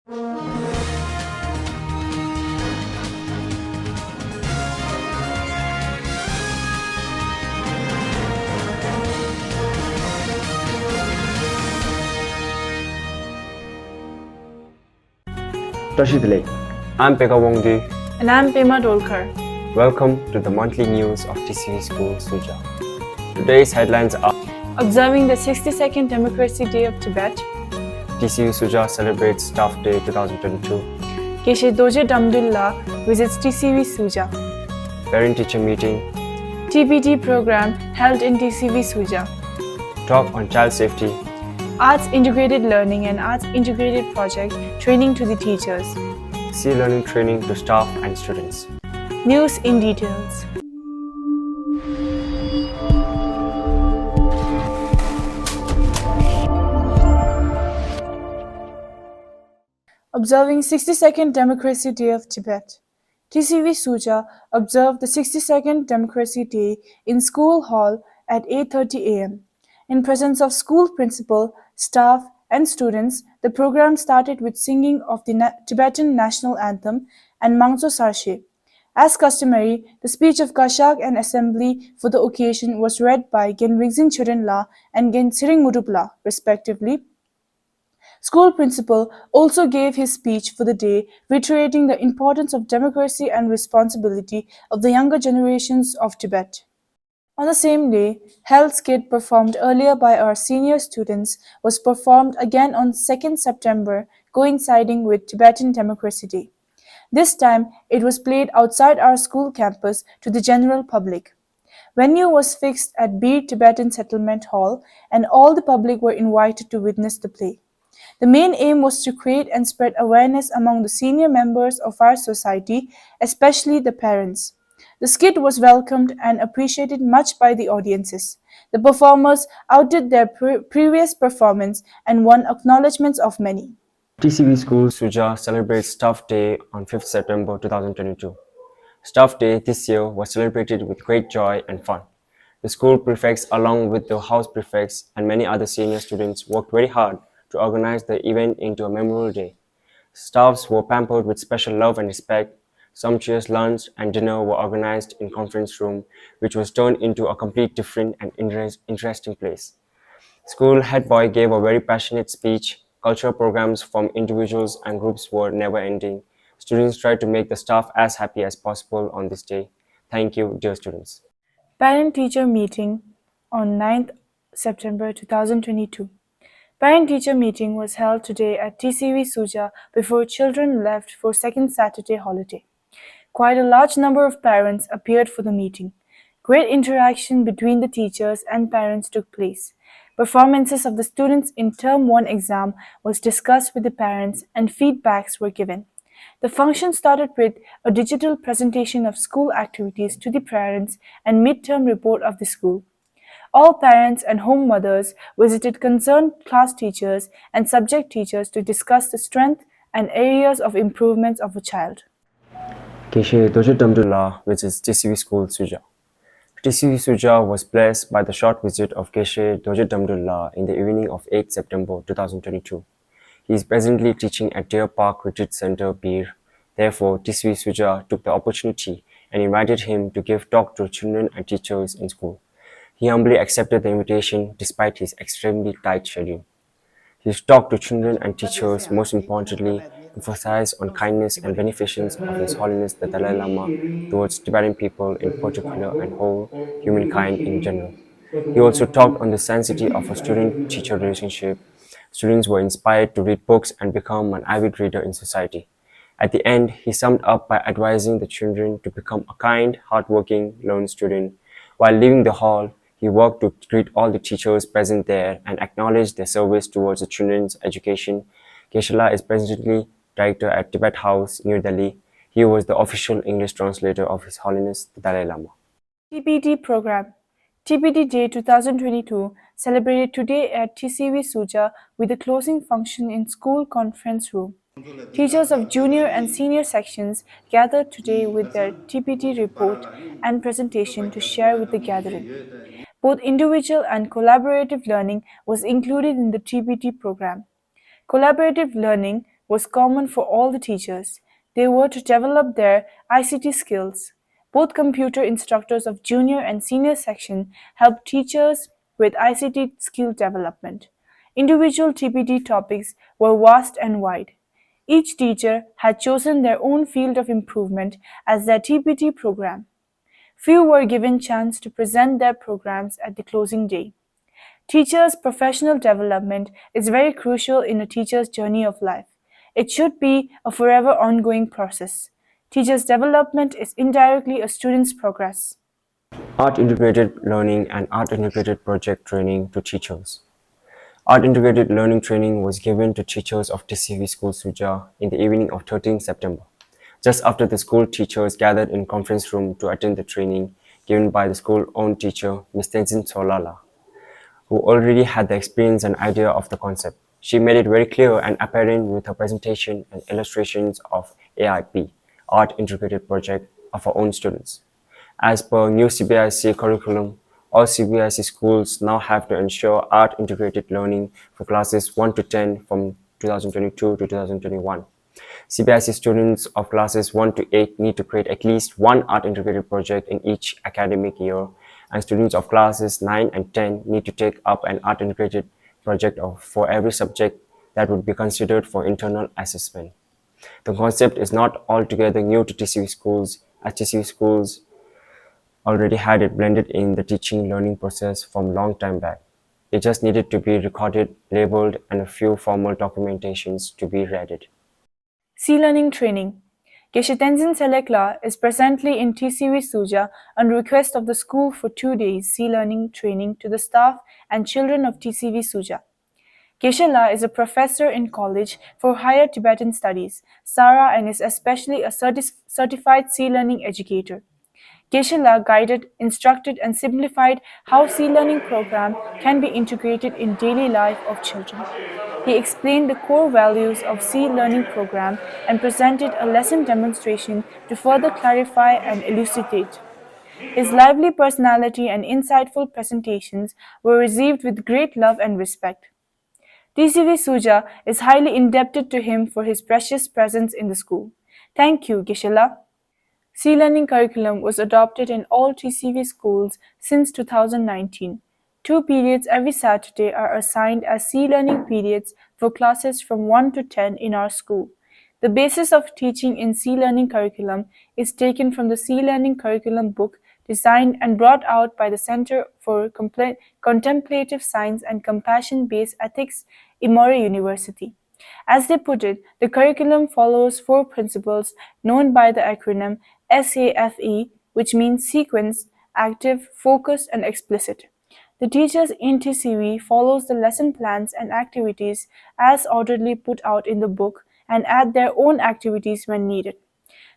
Tashidle. I'm Pekka Wongdi. And I'm Pema Dolkar. Welcome to the monthly news of TCV School Suja. Today's headlines are: Observing the 62nd Democracy Day of Tibet. TCV Suja celebrates Staff Day 2022. Geshe Doje Damdullah visits TCV Suja. Parent-teacher meeting. TBT program held in TCV Suja. Talk on child safety. Arts Integrated Learning and Arts Integrated Project training to the teachers. C-learning training to staff and students. News in details. Observing 62nd Democracy Day of Tibet. TCV Suja observed the 62nd Democracy Day in School Hall at 8:30 a.m. In presence of school principal, staff, and students, the program started with singing of the Tibetan national anthem and Mangso Sarshe. As customary, the speech of Kashak and assembly for the occasion was read by Genrigzin Churenla and Gensiring Murupla, respectively. School principal also gave his speech for the day, reiterating the importance of democracy and responsibility of the younger generations of Tibet. On the same day, Health Skit performed earlier by our senior students was performed again on 2nd September, coinciding with Tibetan Democracy Day. This time, it was played outside our school campus to the general public. Venue was fixed at Bir Tibetan Settlement Hall, and all the public were invited to witness the play. The main aim was to create and spread awareness among the senior members of our society, especially the parents. The skit was welcomed and appreciated much by the audiences. The performers outdid their previous performance and won acknowledgements of many. TCV School Suja celebrates Staff Day on 5th September 2022. Staff Day this year was celebrated with great joy and fun. The school prefects, along with the house prefects and many other senior students, worked very hard to organize the event into a memorable day. Staffs were pampered with special love and respect. Sumptuous lunch and dinner were organized in conference room, which was turned into a complete different and interesting place. School head boy gave a very passionate speech. Cultural programs from individuals and groups were never ending. Students tried to make the staff as happy as possible on this day. Thank you, dear students. Parent-teacher meeting on 9th September 2022. Parent-teacher meeting was held today at TCV Suja before children left for second Saturday holiday. Quite a large number of parents appeared for the meeting. Great interaction between the teachers and parents took place. Performances of the students in Term 1 exam was discussed with the parents and feedbacks were given. The function started with a digital presentation of school activities to the parents and mid-term report of the school. All parents and home mothers visited concerned class teachers and subject teachers to discuss the strength and areas of improvements of a child. Geshe Doje Damdullah visits TCV School Suja. TCV Suja was blessed by the short visit of Geshe Doje Damdullah in the evening of 8 September 2022. He is presently teaching at Deer Park Retreat Center, Bir. Therefore, TCV Suja took the opportunity and invited him to give talk to children and teachers in school. He humbly accepted the invitation despite his extremely tight schedule. His talk to children and teachers, most importantly, emphasized on kindness and beneficence of His Holiness the Dalai Lama towards Tibetan people in particular and whole humankind in general. He also talked on the sanctity of a student-teacher relationship. Students were inspired to read books and become an avid reader in society. At the end, he summed up by advising the children to become a kind, hardworking, learned student. While leaving the hall, he worked to greet all the teachers present there and acknowledge their service towards the children's education. Geshe is presently director at Tibet House, New Delhi. He was the official English translator of His Holiness the Dalai Lama. TBT program. TBT Day 2022 celebrated today at TCV Suja with a closing function in school conference room. Teachers of junior and senior sections gathered today with their TBT report and presentation to share with the gathering. Both individual and collaborative learning was included in the TBT program. Collaborative learning was common for all the teachers. They were to develop their ICT skills. Both computer instructors of junior and senior section helped teachers with ICT skill development. Individual TPD topics were vast and wide. Each teacher had chosen their own field of improvement as their TPT program. Few were given chance to present their programs at the closing day. Teachers' professional development is very crucial in a teacher's journey of life. It should be a forever ongoing process. Teachers' development is indirectly a student's progress. Art integrated learning and art integrated project training to teachers. Art integrated learning training was given to teachers of TCV School Suja in the evening of 13 September, just after the school teachers gathered in conference room to attend the training given by the school own teacher, Ms. Tenzin Solala, who already had the experience and idea of the concept. She made it very clear and apparent with her presentation and illustrations of AIP, Art Integrated Project, of her own students. As per new CBSE curriculum, all CBSE schools now have to ensure art integrated learning for classes 1 to 10 from 2022 to 2021. CBSE students of classes 1 to 8 need to create at least one art integrated project in each academic year, and students of classes 9 and 10 need to take up an art integrated project for every subject that would be considered for internal assessment. The concept is not altogether new to TCV schools, as TCV schools already had it blended in the teaching learning process from long time back. It just needed to be recorded, labeled, and a few formal documentations to be read. C-Learning Training. Geshe Tenzin Selekla is presently in TCV Suja on request of the school for 2 days C-Learning training to the staff and children of TCV Suja. Geshe-la is a professor in College for Higher Tibetan Studies, Sara, and is especially a certified C-Learning educator. Geshe-la guided, instructed, and simplified how C-Learning program can be integrated in daily life of children. He explained the core values of C-Learning program and presented a lesson demonstration to further clarify and elucidate. His lively personality and insightful presentations were received with great love and respect. TCV Suja is highly indebted to him for his precious presence in the school. Thank you, Geshe-la. C-Learning curriculum was adopted in all TCV schools since 2019. 2 periods every Saturday are assigned as C-Learning periods for classes from 1 to 10 in our school. The basis of teaching in C-Learning curriculum is taken from the C-Learning curriculum book designed and brought out by the Center for Contemplative Science and Compassion-Based Ethics, Emory University. As they put it, the curriculum follows 4 principles known by the acronym SAFE, which means sequence, active, focused, and explicit. The teachers in TCV follows the lesson plans and activities as orderly put out in the book and add their own activities when needed.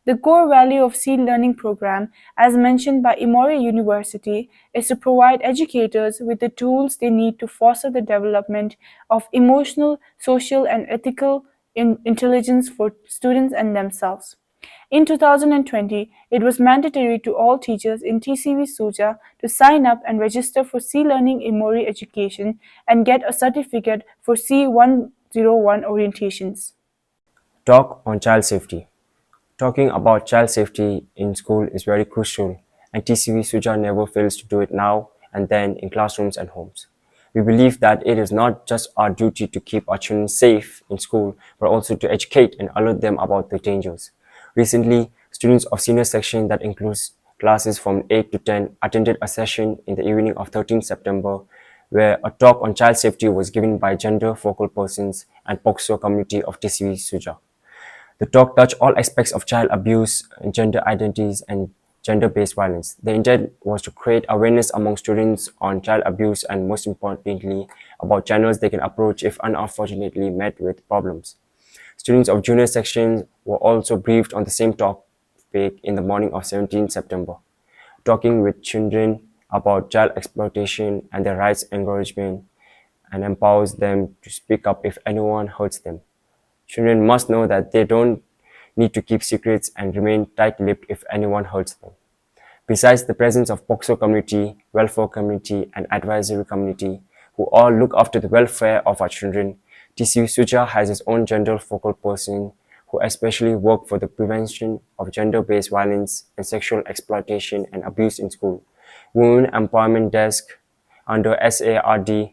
The core value of C-Learning program, as mentioned by Emory University, is to provide educators with the tools they need to foster the development of emotional, social, and ethical intelligence for students and themselves. In 2020, it was mandatory to all teachers in TCV Suja to sign up and register for C-Learning Emory education and get a certificate for C101 orientations. Talk on child safety. Talking about child safety in school is very crucial, and TCV Suja never fails to do it now and then in classrooms and homes. We believe that it is not just our duty to keep our children safe in school, but also to educate and alert them about the dangers. Recently, students of senior section that includes classes from 8 to 10 attended a session in the evening of 13 September where a talk on child safety was given by gender focal persons and POCSO community of TCV Suja. The talk touched all aspects of child abuse, gender identities, and gender-based violence. The intent was to create awareness among students on child abuse and, most importantly, about channels they can approach if unfortunately met with problems. Students of junior sections were also briefed on the same topic in the morning of 17 September. Talking with children about child exploitation and their rights encouragement and empowers them to speak up if anyone hurts them. Children must know that they don't need to keep secrets and remain tight-lipped if anyone hurts them. Besides the presence of POCSO community, welfare community, and advisory community, who all look after the welfare of our children, TCV Suja has its own gender focal person who especially work for the prevention of gender-based violence and sexual exploitation and abuse in school. Women Empowerment Desk under SARD,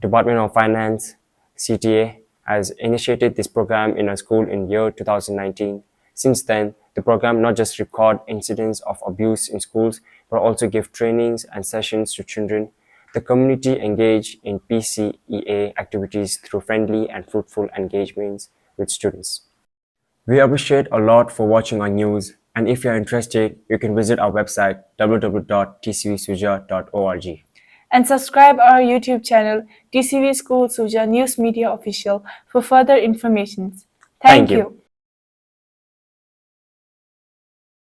Department of Finance, CTA, has initiated this program in a school in year 2019. Since then, the program not just record incidents of abuse in schools, but also give trainings and sessions to children. The community engage in PCEA activities through friendly and fruitful engagements with students. We appreciate a lot for watching our news, and if you're interested, you can visit our website www.tcvsuja.org. And subscribe our YouTube channel TCV School Suja News Media Official for further information. Thank Thank you. you.